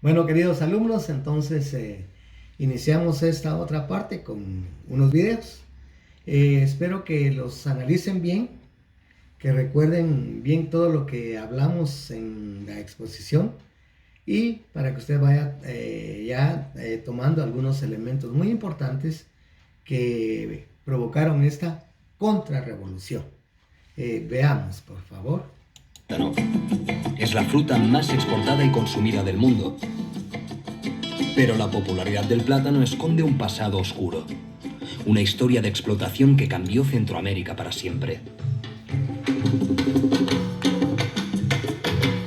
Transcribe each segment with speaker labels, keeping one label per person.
Speaker 1: Bueno, queridos alumnos, entonces iniciamos esta otra parte con unos videos. Espero que los analicen bien, que recuerden bien todo lo que hablamos en la exposición y para que usted vaya tomando algunos elementos muy importantes que provocaron esta contrarrevolución. Veamos, por favor.
Speaker 2: Es la fruta más exportada y consumida del mundo. Pero la popularidad del plátano esconde un pasado oscuro. Una historia de explotación que cambió Centroamérica para siempre.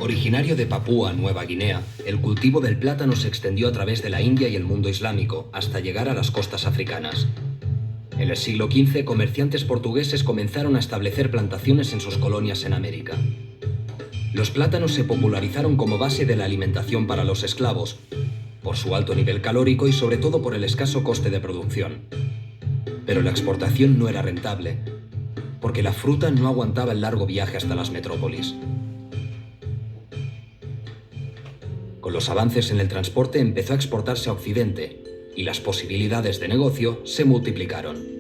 Speaker 2: Originario de Papúa Nueva Guinea, el cultivo del plátano se extendió a través de la India y el mundo islámico, hasta llegar a las costas africanas. En el siglo XV, comerciantes portugueses comenzaron a establecer plantaciones en sus colonias en América. Los plátanos se popularizaron como base de la alimentación para los esclavos, por su alto nivel calórico y sobre todo por el escaso coste de producción. Pero la exportación no era rentable, porque la fruta no aguantaba el largo viaje hasta las metrópolis. Con los avances en el transporte empezó a exportarse a Occidente, y las posibilidades de negocio se multiplicaron.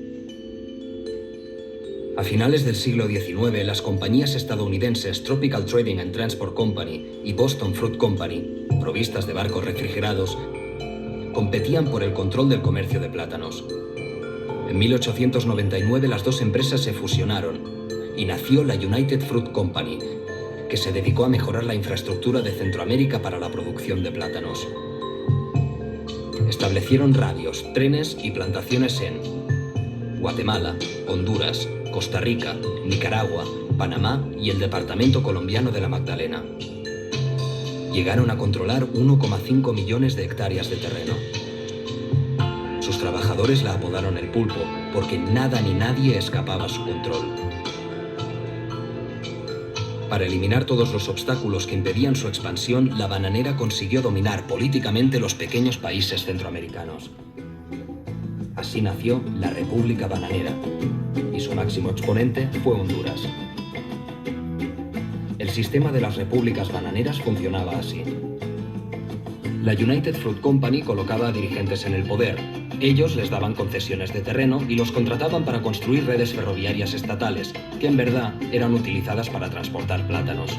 Speaker 2: A finales del siglo XIX, las compañías estadounidenses Tropical Trading and Transport Company y Boston Fruit Company, provistas de barcos refrigerados, competían por el control del comercio de plátanos. En 1899 las dos empresas se fusionaron y nació la United Fruit Company, que se dedicó a mejorar la infraestructura de Centroamérica para la producción de plátanos. Establecieron radios, trenes y plantaciones en Guatemala, Honduras, Costa Rica, Nicaragua, Panamá y el departamento colombiano de la Magdalena. Llegaron a controlar 1,5 millones de hectáreas de terreno. Sus trabajadores la apodaron el pulpo, porque nada ni nadie escapaba a su control. Para eliminar todos los obstáculos que impedían su expansión, la bananera consiguió dominar políticamente los pequeños países centroamericanos. Así nació la República Bananera, y su máximo exponente fue Honduras. El sistema de las repúblicas bananeras funcionaba así. La United Fruit Company colocaba a dirigentes en el poder. Ellos les daban concesiones de terreno y los contrataban para construir redes ferroviarias estatales, que en verdad eran utilizadas para transportar plátanos.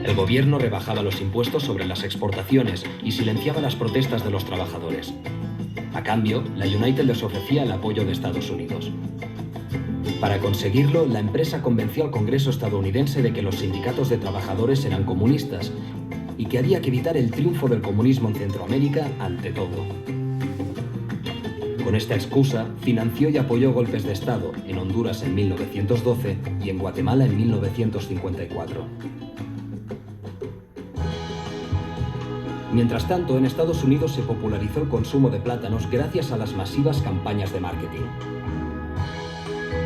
Speaker 2: El gobierno rebajaba los impuestos sobre las exportaciones y silenciaba las protestas de los trabajadores. A cambio, la United les ofrecía el apoyo de Estados Unidos. Para conseguirlo, la empresa convenció al Congreso estadounidense de que los sindicatos de trabajadores eran comunistas y que había que evitar el triunfo del comunismo en Centroamérica ante todo. Con esta excusa, financió y apoyó golpes de Estado en Honduras en 1912 y en Guatemala en 1954. Mientras tanto, en Estados Unidos se popularizó el consumo de plátanos gracias a las masivas campañas de marketing.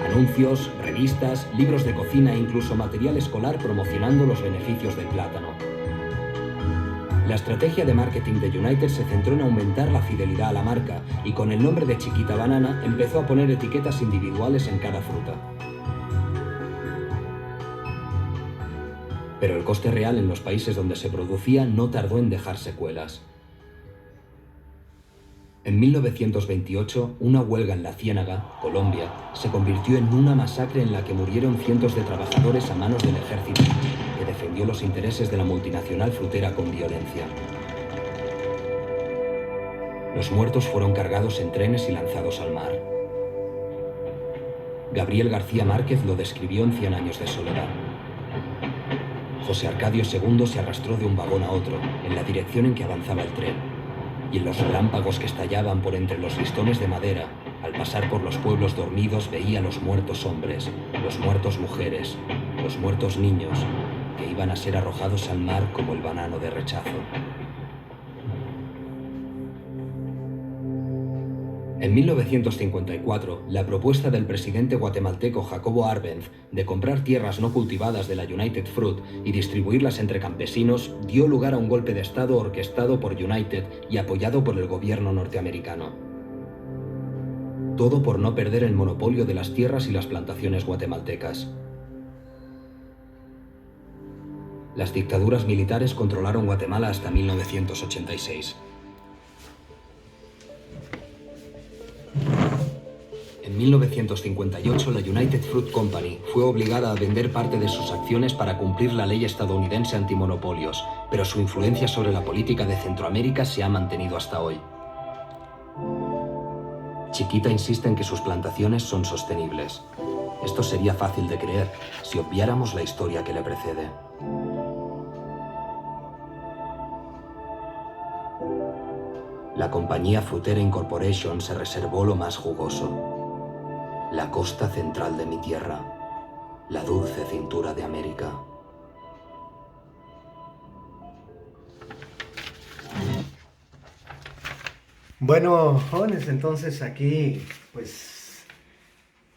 Speaker 2: Anuncios, revistas, libros de cocina e incluso material escolar promocionando los beneficios del plátano. La estrategia de marketing de United se centró en aumentar la fidelidad a la marca y con el nombre de Chiquita Banana empezó a poner etiquetas individuales en cada fruta. Pero el coste real en los países donde se producía no tardó en dejar secuelas. En 1928, una huelga en La Ciénaga, Colombia, se convirtió en una masacre en la que murieron cientos de trabajadores a manos del ejército, que defendió los intereses de la multinacional frutera con violencia. Los muertos fueron cargados en trenes y lanzados al mar. Gabriel García Márquez lo describió en Cien años de soledad. José Arcadio II se arrastró de un vagón a otro, en la dirección en que avanzaba el tren, y en los relámpagos que estallaban por entre los listones de madera, al pasar por los pueblos dormidos veía los muertos hombres, los muertos mujeres, los muertos niños, que iban a ser arrojados al mar como el banano de rechazo. En 1954, la propuesta del presidente guatemalteco Jacobo Arbenz de comprar tierras no cultivadas de la United Fruit y distribuirlas entre campesinos dio lugar a un golpe de Estado orquestado por United y apoyado por el gobierno norteamericano. Todo por no perder el monopolio de las tierras y las plantaciones guatemaltecas. Las dictaduras militares controlaron Guatemala hasta 1986. En 1958, la United Fruit Company fue obligada a vender parte de sus acciones para cumplir la ley estadounidense antimonopolios, pero su influencia sobre la política de Centroamérica se ha mantenido hasta hoy. Chiquita insiste en que sus plantaciones son sostenibles. Esto sería fácil de creer si obviáramos la historia que le precede. La compañía Frutera Incorporation se reservó lo más jugoso. La costa central de mi tierra, la dulce cintura de América.
Speaker 1: Bueno, jóvenes, entonces aquí pues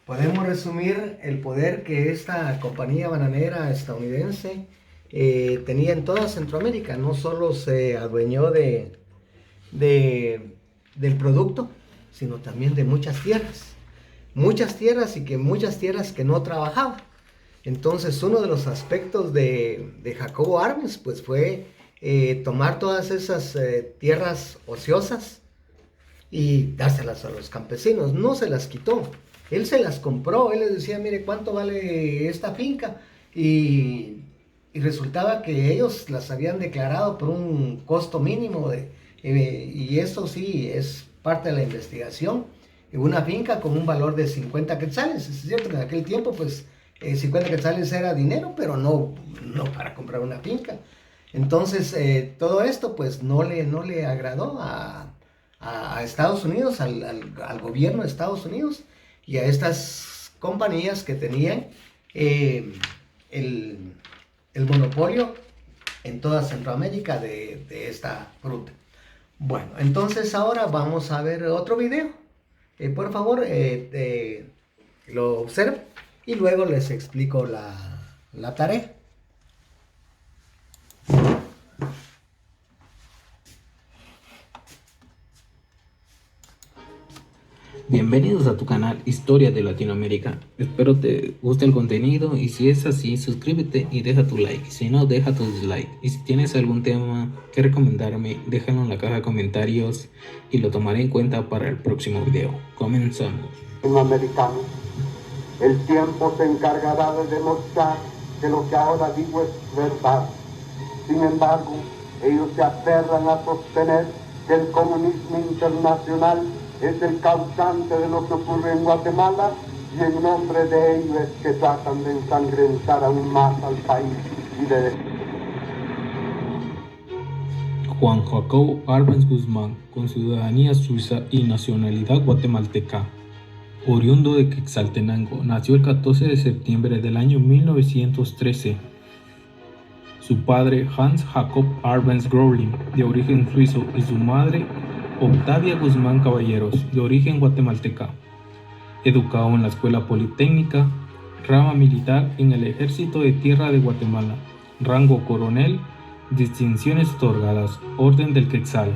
Speaker 1: podemos resumir el poder que esta compañía bananera estadounidense tenía en toda Centroamérica. No solo se adueñó del producto, sino también de muchas tierras y muchas tierras que no trabajaban. Entonces uno de los aspectos de Jacobo Arbenz pues fue tomar todas esas tierras ociosas y dárselas a los campesinos. No se las quitó, él se las compró. Él les decía, mire, ¿cuánto vale esta finca? Y resultaba que ellos las habían declarado por un costo mínimo y eso sí es parte de la investigación. Una finca con un valor de 50 quetzales. Es cierto que en aquel tiempo pues 50 quetzales era dinero, pero no para comprar una finca. Entonces todo esto pues no le agradó a Estados Unidos, al gobierno de Estados Unidos y a estas compañías que tenían el monopolio en toda Centroamérica de esta fruta. Bueno, entonces ahora vamos a ver otro video. Por favor, lo observen y luego les explico la tarea.
Speaker 3: Bienvenidos a tu canal Historia de Latinoamérica. Espero te guste el contenido y si es así, suscríbete y deja tu like. Si no, deja tu dislike. Y si tienes algún tema que recomendarme, déjalo en la caja de comentarios y lo tomaré en cuenta para el próximo video. Comenzamos.
Speaker 4: Latinoamericano, el tiempo se encargará de demostrar que lo que ahora digo es verdad. Sin embargo, ellos se aferran a sostener que el comunismo internacional es el causante de lo que ocurre en Guatemala y en nombre de ello es que tratan de ensangrentar aún más al país y de...
Speaker 3: Juan Jacobo Arbenz Guzmán, con ciudadanía suiza y nacionalidad guatemalteca. Oriundo de Quetzaltenango, nació el 14 de septiembre del año 1913. Su padre, Hans Jacob Arbenz Gröling, de origen suizo, y su madre, Octavia Guzmán Caballeros, de origen guatemalteca. Educado en la Escuela Politécnica, rama militar en el Ejército de Tierra de Guatemala, rango coronel, distinciones otorgadas, Orden del Quetzal.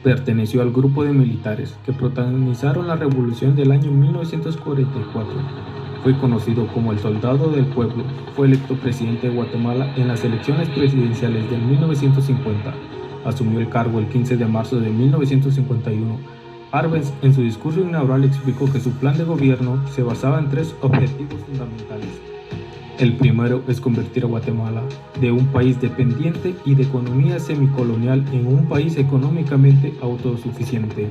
Speaker 3: Perteneció al grupo de militares que protagonizaron la Revolución del año 1944. Fue conocido como el Soldado del Pueblo. Fue electo presidente de Guatemala en las elecciones presidenciales de 1950. Asumió el cargo el 15 de marzo de 1951. Arbenz, en su discurso inaugural, explicó que su plan de gobierno se basaba en 3 objetivos fundamentales. El primero es convertir a Guatemala de un país dependiente y de economía semicolonial en un país económicamente autosuficiente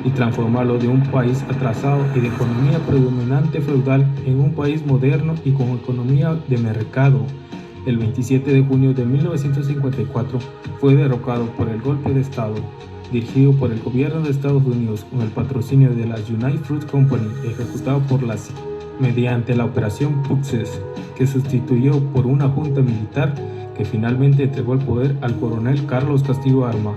Speaker 3: y transformarlo de un país atrasado y de economía predominante feudal en un país moderno y con economía de mercado. El 27 de junio de 1954 fue derrocado por el golpe de Estado dirigido por el gobierno de Estados Unidos con el patrocinio de la United Fruit Company, ejecutado por la CIA mediante la Operación Puxes, que sustituyó por una junta militar que finalmente entregó el poder al coronel Carlos Castillo Arma.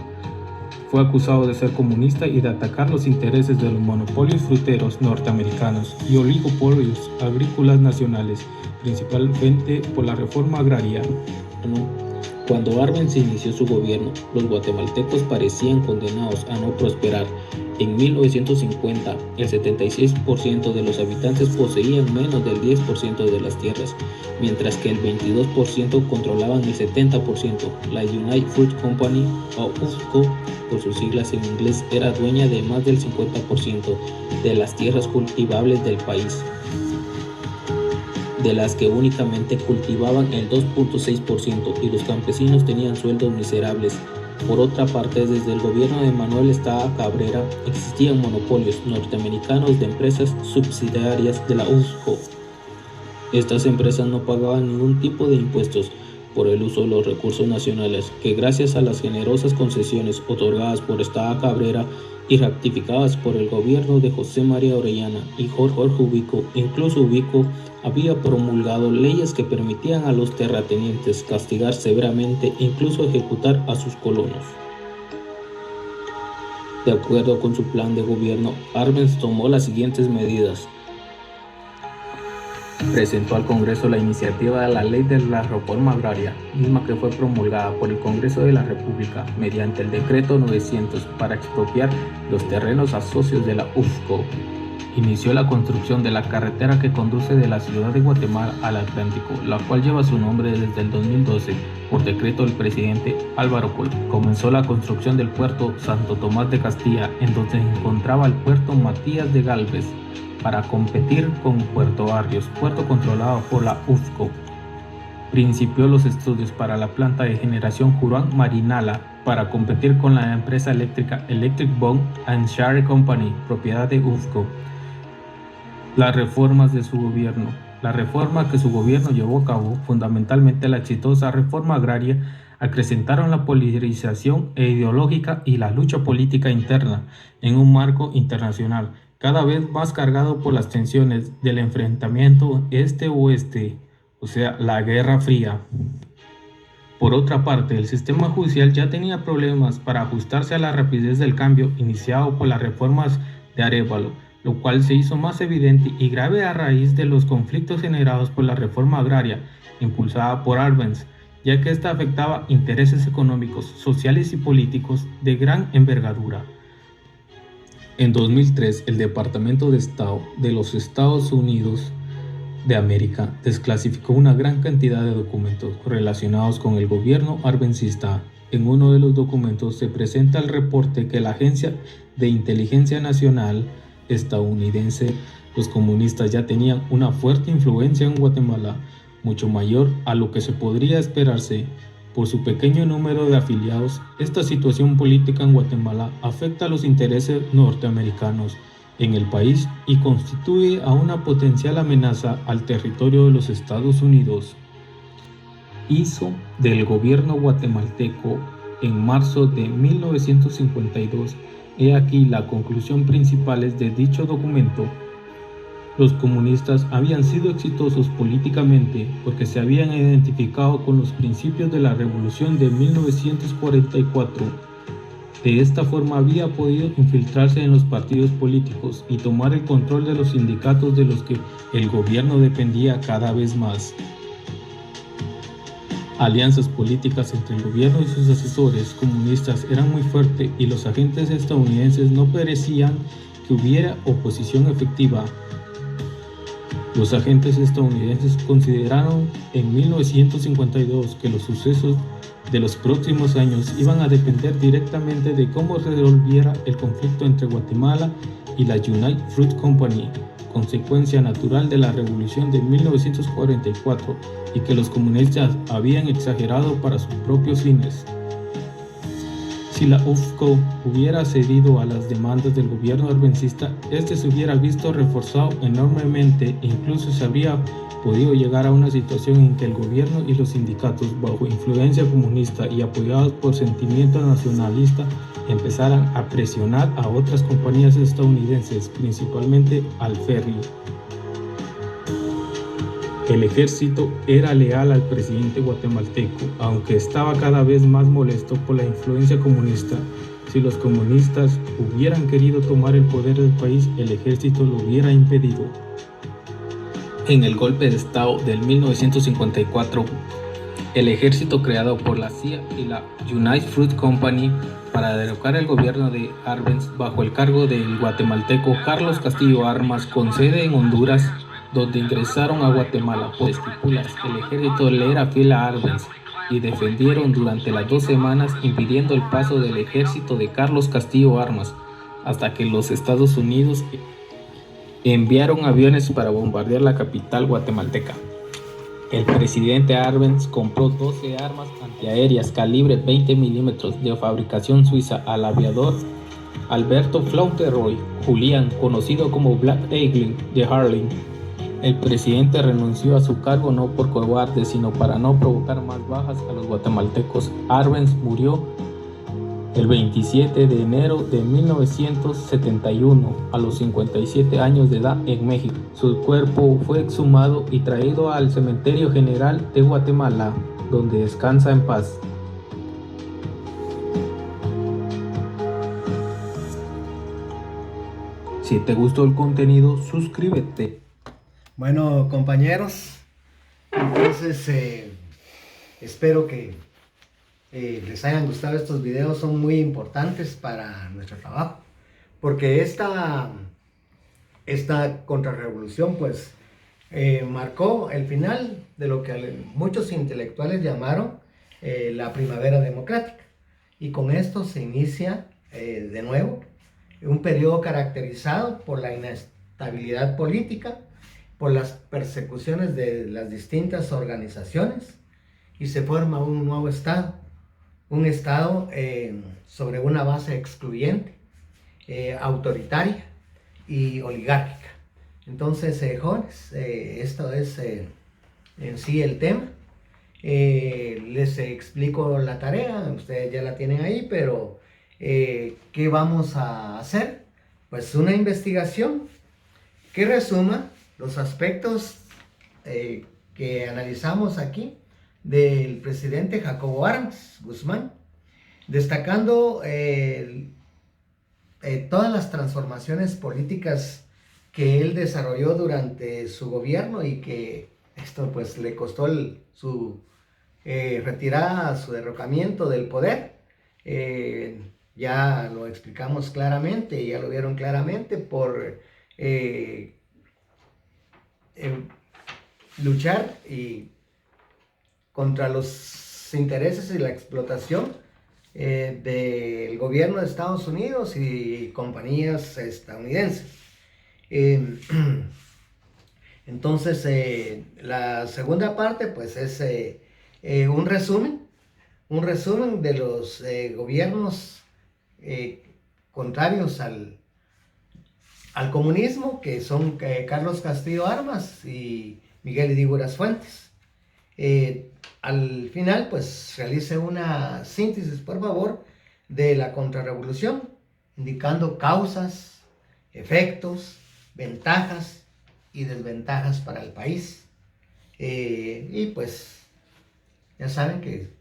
Speaker 3: Fue acusado de ser comunista y de atacar los intereses de los monopolios fruteros norteamericanos y oligopolios agrícolas nacionales, principalmente por la reforma agraria. Cuando Arbenz inició su gobierno, los guatemaltecos parecían condenados a no prosperar. En 1950, el 76% de los habitantes poseían menos del 10% de las tierras, mientras que el 22% controlaban el 70%. La United Fruit Company, o UFCO, por sus siglas en inglés, era dueña de más del 50% de las tierras cultivables del país, de las que únicamente cultivaban el 2.6% y los campesinos tenían sueldos miserables. Por otra parte, desde el gobierno de Manuel Estrada Cabrera existían monopolios norteamericanos de empresas subsidiarias de la UFCO. Estas empresas no pagaban ningún tipo de impuestos por el uso de los recursos nacionales, que gracias a las generosas concesiones otorgadas por Estrada Cabrera y ratificadas por el gobierno de José María Orellana y Jorge Ubico, incluso Ubico había promulgado leyes que permitían a los terratenientes castigar severamente e incluso ejecutar a sus colonos. De acuerdo con su plan de gobierno, Arbenz tomó las siguientes medidas. Presentó al Congreso la iniciativa de la Ley de la Reforma Agraria, misma que fue promulgada por el Congreso de la República mediante el Decreto 900 para expropiar los terrenos a socios de la UFCO. Inició la construcción de la carretera que conduce de la ciudad de Guatemala al Atlántico, la cual lleva su nombre desde el 2012 por decreto del presidente Álvaro Colón. Comenzó la construcción del puerto Santo Tomás de Castilla, en donde se encontraba el puerto Matías de Gálvez, para competir con Puerto Barrios, puerto controlado por la UFCO. Principió los estudios para la planta de generación Juruán Marinala para competir con la empresa eléctrica Electric Bond and Share Company, propiedad de UFCO. Las reformas de su gobierno. La reforma que su gobierno llevó a cabo, fundamentalmente la exitosa reforma agraria, acrecentaron la polarización ideológica y la lucha política interna en un marco internacional cada vez más cargado por las tensiones del enfrentamiento este-oeste, o sea, la Guerra Fría. Por otra parte, el sistema judicial ya tenía problemas para ajustarse a la rapidez del cambio iniciado por las reformas de Arévalo, lo cual se hizo más evidente y grave a raíz de los conflictos generados por la reforma agraria impulsada por Arbenz, ya que esta afectaba intereses económicos, sociales y políticos de gran envergadura. En 2003, el Departamento de Estado de los Estados Unidos de América desclasificó una gran cantidad de documentos relacionados con el gobierno arbencista. En uno de los documentos se presenta el reporte que la Agencia de Inteligencia Nacional estadounidense, los comunistas ya tenían una fuerte influencia en Guatemala, mucho mayor a lo que se podría esperarse. Por su pequeño número de afiliados, esta situación política en Guatemala afecta a los intereses norteamericanos en el país y constituye a una potencial amenaza al territorio de los Estados Unidos. Hizo del gobierno guatemalteco en marzo de 1952. He aquí la conclusión principales de dicho documento. Los comunistas habían sido exitosos políticamente porque se habían identificado con los principios de la Revolución de 1944. De esta forma había podido infiltrarse en los partidos políticos y tomar el control de los sindicatos de los que el gobierno dependía cada vez más. Alianzas políticas entre el gobierno y sus asesores comunistas eran muy fuertes y los agentes estadounidenses no parecían que hubiera oposición efectiva. Los agentes estadounidenses consideraron en 1952 que los sucesos de los próximos años iban a depender directamente de cómo se resolviera el conflicto entre Guatemala y la United Fruit Company, consecuencia natural de la revolución de 1944, y que los comunistas habían exagerado para sus propios fines. Si la UFCO hubiera cedido a las demandas del gobierno arbencista, este se hubiera visto reforzado enormemente e incluso se habría podido llegar a una situación en que el gobierno y los sindicatos, bajo influencia comunista y apoyados por sentimiento nacionalista, empezaran a presionar a otras compañías estadounidenses, principalmente al ferry. El ejército era leal al presidente guatemalteco, aunque estaba cada vez más molesto por la influencia comunista. Si los comunistas hubieran querido tomar el poder del país, el ejército lo hubiera impedido. En el golpe de Estado del 1954, el ejército creado por la CIA y la United Fruit Company para derrocar el gobierno de Arbenz bajo el cargo del guatemalteco Carlos Castillo Armas, con sede en Honduras, donde ingresaron a Guatemala por estipulas. El ejército le era fiel a Arbenz y defendieron durante las 2 semanas, impidiendo el paso del ejército de Carlos Castillo Armas, hasta que los Estados Unidos enviaron aviones para bombardear la capital guatemalteca. El presidente Arbenz compró 12 armas antiaéreas calibre 20 milímetros de fabricación suiza al aviador Alberto Fauntleroy Julián, conocido como Black Eagle de Harlem. El presidente renunció a su cargo no por cobarde, sino para no provocar más bajas a los guatemaltecos. Arbenz murió el 27 de enero de 1971 a los 57 años de edad en México. Su cuerpo fue exhumado y traído al Cementerio General de Guatemala, donde descansa en paz. Si te gustó el contenido, suscríbete.
Speaker 1: Bueno, compañeros, entonces espero que les hayan gustado estos videos. Son muy importantes para nuestro trabajo, porque esta contrarrevolución pues marcó el final de lo que muchos intelectuales llamaron la primavera democrática, y con esto se inicia de nuevo un periodo caracterizado por la inestabilidad política, por las persecuciones de las distintas organizaciones, y se forma un nuevo Estado, un Estado sobre una base excluyente, autoritaria y oligárquica. Entonces, jóvenes, esto es en sí el tema. Les explico la tarea, ustedes ya la tienen ahí, pero ¿qué vamos a hacer? Pues una investigación que resuma los aspectos que analizamos aquí del presidente Jacobo Armas Guzmán, destacando todas las transformaciones políticas que él desarrolló durante su gobierno, y que esto pues le costó su retirada, su derrocamiento del poder. Ya lo explicamos claramente, ya lo vieron claramente, por luchar contra los intereses y la explotación del gobierno de Estados Unidos y compañías estadounidenses. Entonces, la segunda parte pues es un resumen de los gobiernos contrarios al comunismo, que son Carlos Castillo Armas y Miguel Ydígoras Fuentes. Al final pues realice una síntesis, por favor, de la contrarrevolución, indicando causas, efectos, ventajas y desventajas para el país. Y pues ya saben que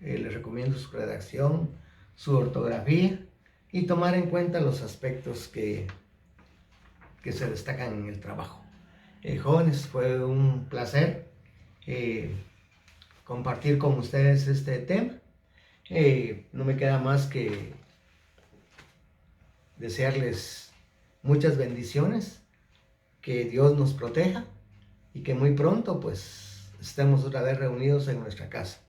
Speaker 1: les recomiendo su redacción, su ortografía, y tomar en cuenta los aspectos que se destacan en el trabajo. Jóvenes, fue un placer compartir con ustedes este tema. No me queda más que desearles muchas bendiciones, que Dios nos proteja y que muy pronto pues estemos otra vez reunidos en nuestra casa.